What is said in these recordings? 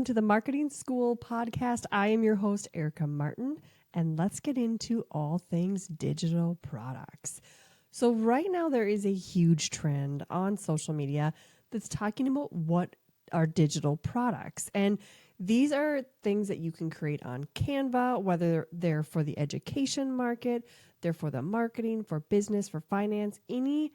to the Marketing School podcast. I am your host, Erica Martin, and let's get into all things digital products. So right now there is a huge trend on social media that's talking about what are digital products. And these are things that you can create on Canva, whether they're for the education market, they're for the marketing, for business, for finance. Any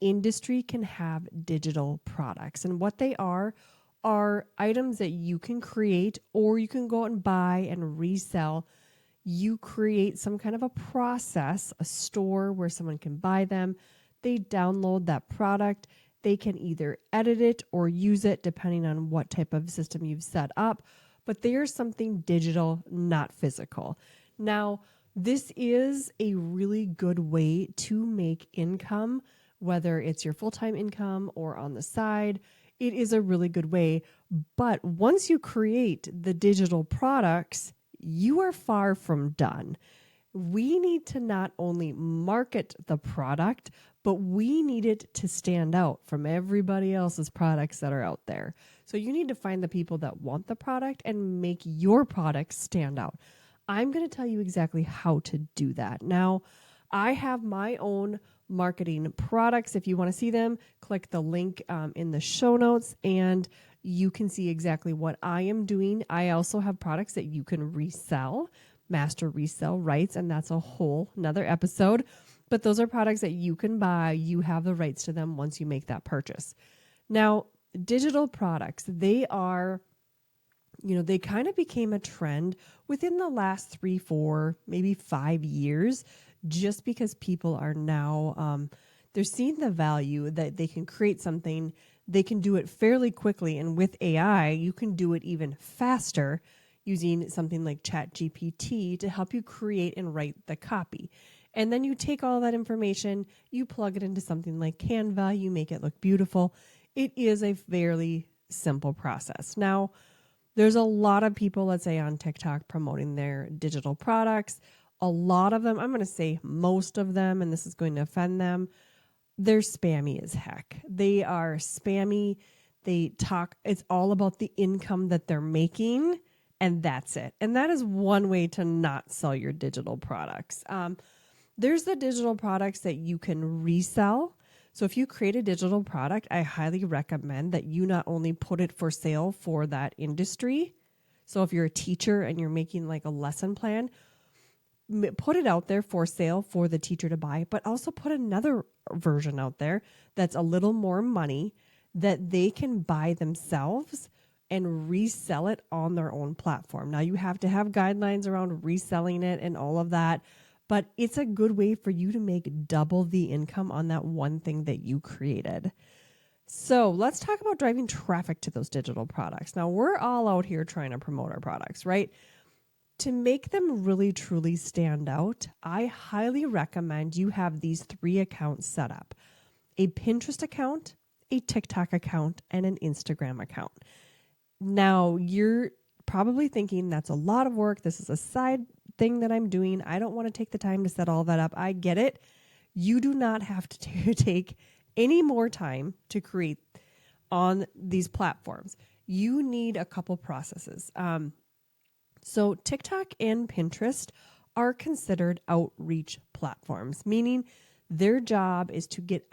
industry can have digital products. And what they are items that you can create or you can go out and buy and resell. You create some kind of a process, a store where someone can buy them. They download that product. They can either edit it or use it depending on what type of system you've set up. But they are something digital, not physical. Now, this is a really good way to make income, whether it's your full-time income or on the side. It is a really good way. But once you create the digital products, you are far from done. We need to not only market the product, but we need it to stand out from everybody else's products that are out there. So you need to find the people that want the product and make your product stand out. I'm going to tell you exactly how to do that. Now, I have my own marketing products. If you want to see them, click the link in the show notes and you can see exactly what I am doing. I also have products that you can resell, master resell rights, and that's a whole another episode. But those are products that you can buy. You have the rights to them once you make that purchase. Now, digital products, they are, they kind of became a trend within the last 3, 4, maybe 5 years, just because people are now, they're seeing the value that they can create something. They can do it fairly quickly. And with AI, you can do it even faster using something like ChatGPT to help you create and write the copy. And then you take all that information, you plug it into something like Canva, you make it look beautiful. It is a fairly simple process. Now, there's a lot of people, let's say on TikTok, promoting their digital products. A lot of them, I'm going to say most of them, and this is going to offend them, they're spammy as heck. They are spammy. It's all about the income that they're making, and that's it. And that is one way to not sell your digital products. There's the digital products that you can resell. So if you create a digital product, I highly recommend that you not only put it for sale for that industry. So if you're a teacher and you're making like a lesson plan, put it out there for sale for the teacher to buy, but also put another version out there that's a little more money that they can buy themselves and resell it on their own platform. Now you have to have guidelines around reselling it and all of that, but it's a good way for you to make double the income on that one thing that you created. So let's talk about driving traffic to those digital products. Now we're all out here trying to promote our products, right? To make them really, truly stand out, I highly recommend you have these 3 accounts set up. A Pinterest account, a TikTok account, and an Instagram account. Now, you're probably thinking that's a lot of work. This is a side thing that I'm doing. I don't want to take the time to set all that up. I get it. You do not have to take any more time to create on these platforms. You need a couple processes. So TikTok and Pinterest are considered outreach platforms, meaning their job is to get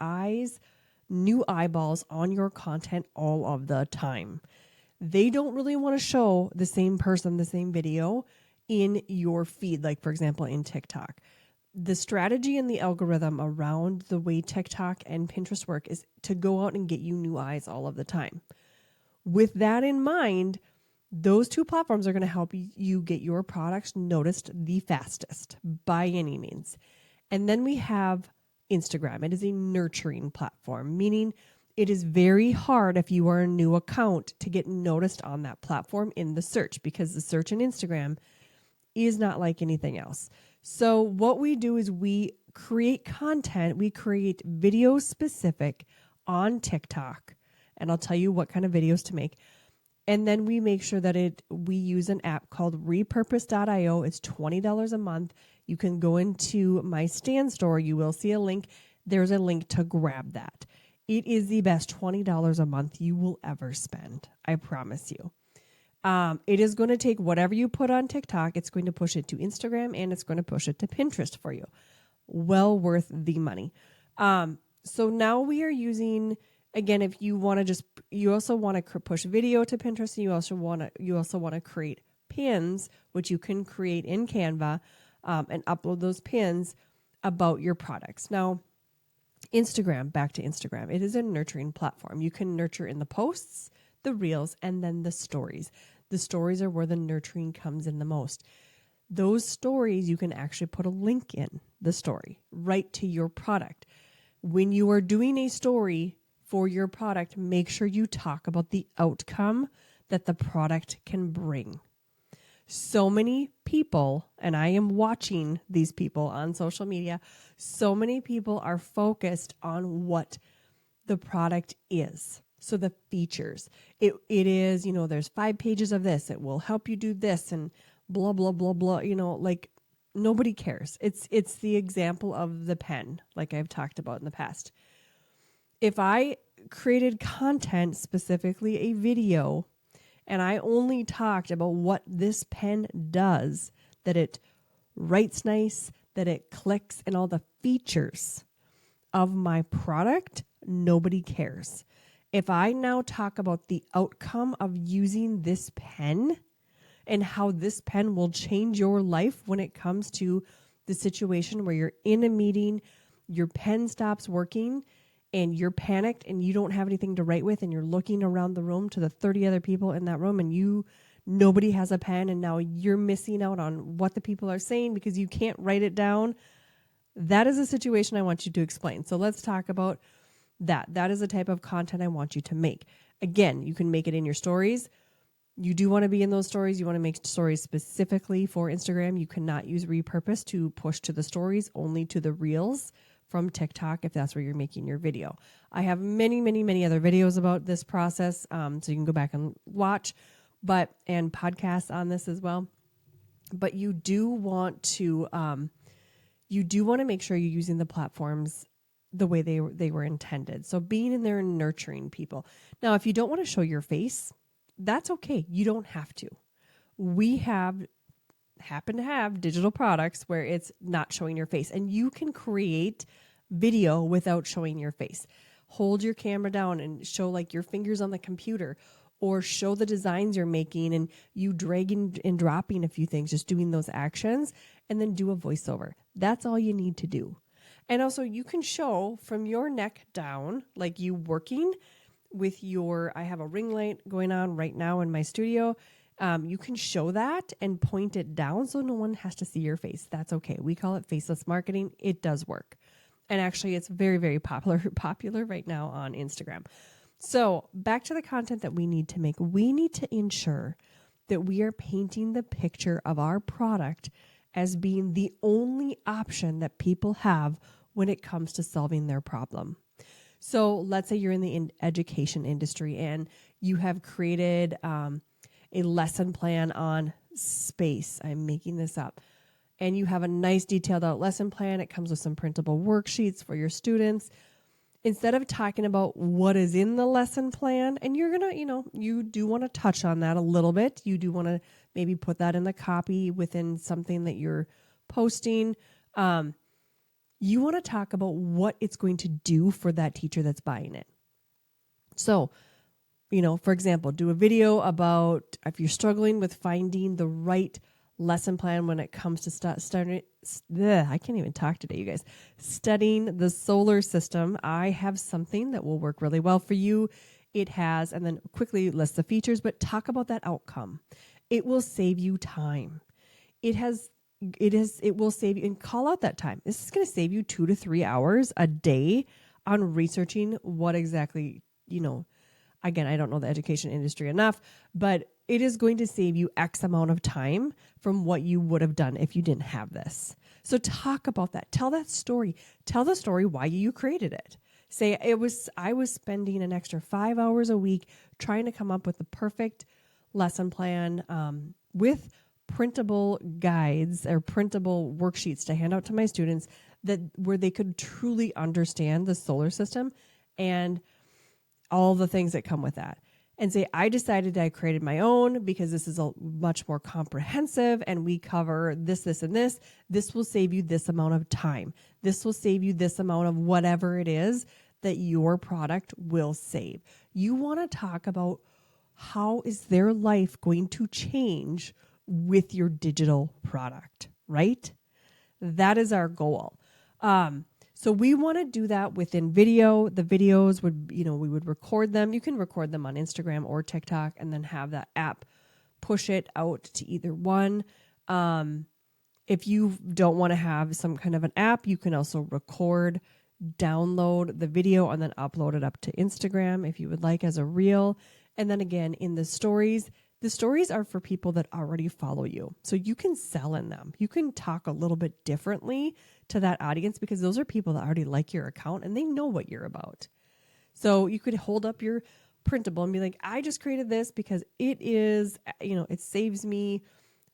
new eyeballs on your content all of the time. They don't really want to show the same person, the same video in your feed, like for example, in TikTok. The strategy and the algorithm around the way TikTok and Pinterest work is to go out and get you new eyes all of the time. With that in mind, those 2 platforms are going to help you get your products noticed the fastest by any means. And then we have Instagram. It is a nurturing platform, meaning it is very hard if you are a new account to get noticed on that platform in the search, because the search in Instagram is not like anything else. So what we do is we create content. We create videos specific on TikTok, and I'll tell you what kind of videos to make. And then we make sure that we use an app called repurpose.io. It's $20 a month. You can go into my Stand store. You will see a link. There's a link to grab that. It is the best $20 a month you will ever spend. I promise you. It is going to take whatever you put on TikTok, it's going to push it to Instagram, and it's going to push it to Pinterest for you. Well worth the money. So now we are using, again, if you want to you also want to push video to Pinterest, and you also want to create pins, which you can create in Canva, and upload those pins about your products. Now, Instagram, back to Instagram. It is a nurturing platform. You can nurture in the posts, the reels, and then the stories. The stories are where the nurturing comes in the most. Those stories, you can actually put a link in the story right to your product. When you are doing a story for your product, make sure you talk about the outcome that the product can bring. So many people, and I am watching these people on social media, so many people are focused on what the product is. So the features, it is, there's 5 pages of this. It will help you do this and blah, blah, blah, blah, like nobody cares. It's the example of the pen, like I've talked about in the past. If I created content, specifically a video, and I only talked about what this pen does, that it writes nice, that it clicks, and all the features of my product, nobody cares. If I now talk about the outcome of using this pen and how this pen will change your life when it comes to the situation where you're in a meeting, your pen stops working, and you're panicked and you don't have anything to write with, and you're looking around the room to the 30 other people in that room, and nobody has a pen, and now you're missing out on what the people are saying because you can't write it down. That is a situation I want you to explain. So let's talk about that. That is the type of content I want you to make. Again, you can make it in your stories. You do want to be in those stories. You want to make stories specifically for Instagram. You cannot use repurpose to push to the stories, only to the reels from TikTok if that's where you're making your video. I have many, many, many other videos about this process, so you can go back and watch, and podcasts on this as well. But you do want to make sure you're using the platforms the way they were intended. So being in there and nurturing people. Now, if you don't want to show your face, that's okay. You don't have to. We happen to have digital products where it's not showing your face, and you can create video without showing your face. Hold your camera down and show like your fingers on the computer, or show the designs you're making and you dragging and dropping a few things, just doing those actions, and then do a voiceover. That's all you need to do. And also you can show from your neck down, like you working with I have a ring light going on right now in my studio. You can show that and point it down so no one has to see your face. That's okay. We call it faceless marketing. It does work. And actually it's very, very popular right now on Instagram. So back to the content that we need to make. We need to ensure that we are painting the picture of our product as being the only option that people have when it comes to solving their problem. So let's say you're in the education industry and you have created a lesson plan on space. I'm making this up. And you have a nice detailed out lesson plan. It comes with some printable worksheets for your students. Instead of talking about what is in the lesson plan, and you're going to, you do want to touch on that a little bit. You do want to maybe put that in the copy within something that you're posting. You want to talk about what it's going to do for that teacher that's buying it. So, for example, do a video about if you're struggling with finding the right lesson plan when it comes to starting. I can't even talk today, you guys. Studying the solar system. I have something that will work really well for you. It has, and then quickly list the features, but talk about that outcome. It will save you time. It will save you, and call out that time. This is going to save you 2 to 3 hours a day on researching what exactly, again, I don't know the education industry enough, but it is going to save you X amount of time from what you would have done if you didn't have this. So talk about that. Tell that story. Tell the story why you created it. Say I was spending an extra 5 hours a week trying to come up with the perfect lesson plan with printable guides or printable worksheets to hand out to my students where they could truly understand the solar system and all the things that come with that. and say, I decided I created my own because this is a much more comprehensive and we cover this, this, and this. This will save you this amount of time. This will save you this amount of whatever it is that your product will save. You want to talk about how is their life going to change with your digital product, right? That is our goal. So we want to do that within video. The videos would, we would record them. You can record them on Instagram or TikTok and then have that app push it out to either one. If you don't want to have some kind of an app, you can also record, download the video, and then upload it up to Instagram if you would like as a reel. And then again, in the stories are for people that already follow you. So you can sell in them. You can talk a little bit differently to that audience because those are people that already like your account and they know what you're about. So you could hold up your printable and be like, I just created this because it is, it saves me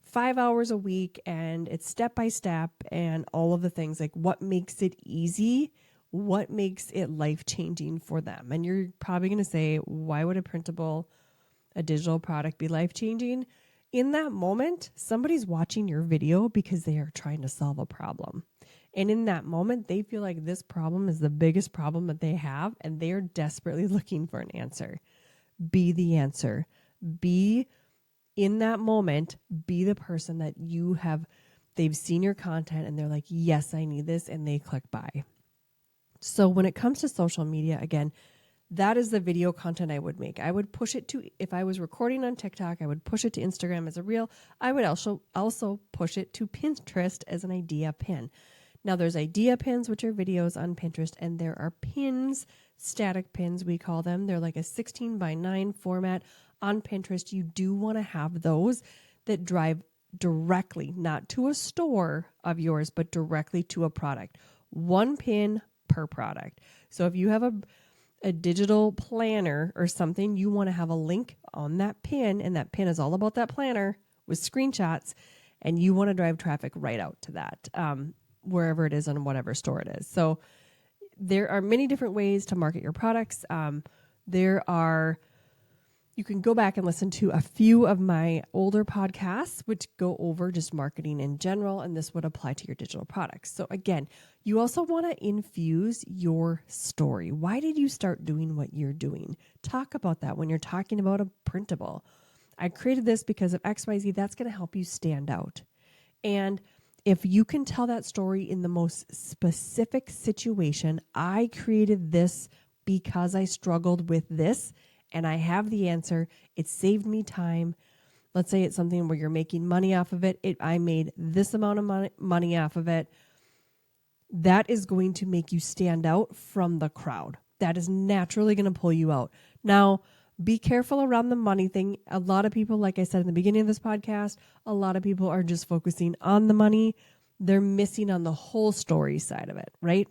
5 hours a week and it's step by step and all of the things, like what makes it easy, what makes it life-changing for them. And you're probably going to say, why would a digital product be life-changing? In that moment, somebody's watching your video because they are trying to solve a problem. And in that moment, they feel like this problem is the biggest problem that they have, and they are desperately looking for an answer. Be the answer. Be in that moment, be the person that they've seen your content and they're like, yes, I need this, and they click buy. So when it comes to social media, again, that is the video content I would make. I would push it to, if I was recording on TikTok, I would push it to Instagram as a reel. I would also push it to Pinterest as an idea pin. Now there's idea pins, which are videos on Pinterest, and there are pins, static pins, we call them. They're like a 16:9 format on Pinterest. You do want to have those that drive directly, not to a store of yours, but directly to a product. One pin per product. So if you have a digital planner or something, you want to have a link on that pin, and that pin is all about that planner with screenshots, and you want to drive traffic right out to that, wherever it is on whatever store it is. So there are many different ways to market your products. You can go back and listen to a few of my older podcasts, which go over just marketing in general, and this would apply to your digital products. So again, you also want to infuse your story. Why did you start doing what you're doing? Talk about that when you're talking about a printable. I created this because of XYZ. That's going to help you stand out. And if you can tell that story in the most specific situation, I created this because I struggled with this, and I have the answer. It saved me time. Let's say it's something where you're making money off of it. I made this amount of money off of it. That is going to make you stand out from the crowd. That is naturally going to pull you out. Now, be careful around the money thing. A lot of people, like I said in the beginning of this podcast, a lot of people are just focusing on the money. They're missing on the whole story side of it, right?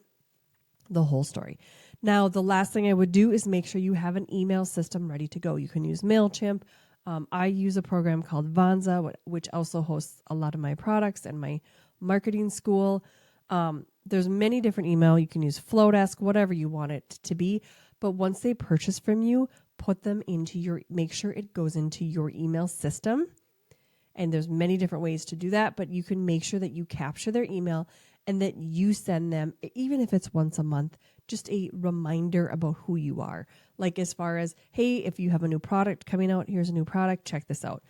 The whole story. Now, the last thing I would do is make sure you have an email system ready to go. You can use MailChimp. I use a program called Vanza, which also hosts a lot of my products and my marketing school. There's many different email. You can use Flowdesk, whatever you want it to be. But once they purchase from you, put them make sure it goes into your email system. And there's many different ways to do that, but you can make sure that you capture their email and that you send them, even if it's once a month, just a reminder about who you are. Like as far as, hey, if you have a new product coming out, here's a new product, check this out.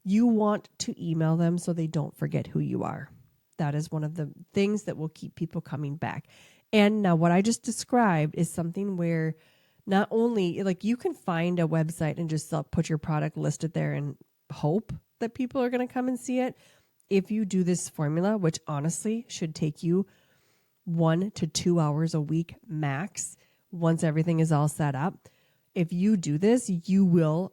You want to email them so they don't forget who you are. That is one of the things that will keep people coming back. And now what I just described is something where not only, like, you can find a website and just put your product listed there and hope that people are going to come and see it. If you do this formula, which honestly should take you 1 to 2 hours a week max, once everything is all set up, if you do this, you will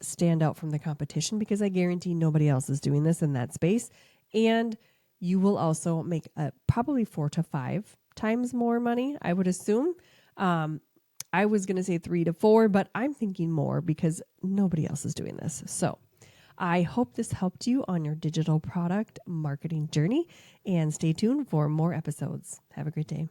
stand out from the competition because I guarantee nobody else is doing this in that space. And you will also make probably 4 to 5 times more money, I would assume. I was going to say 3 to 4, but I'm thinking more because nobody else is doing this. So I hope this helped you on your digital product marketing journey, and stay tuned for more episodes. Have a great day.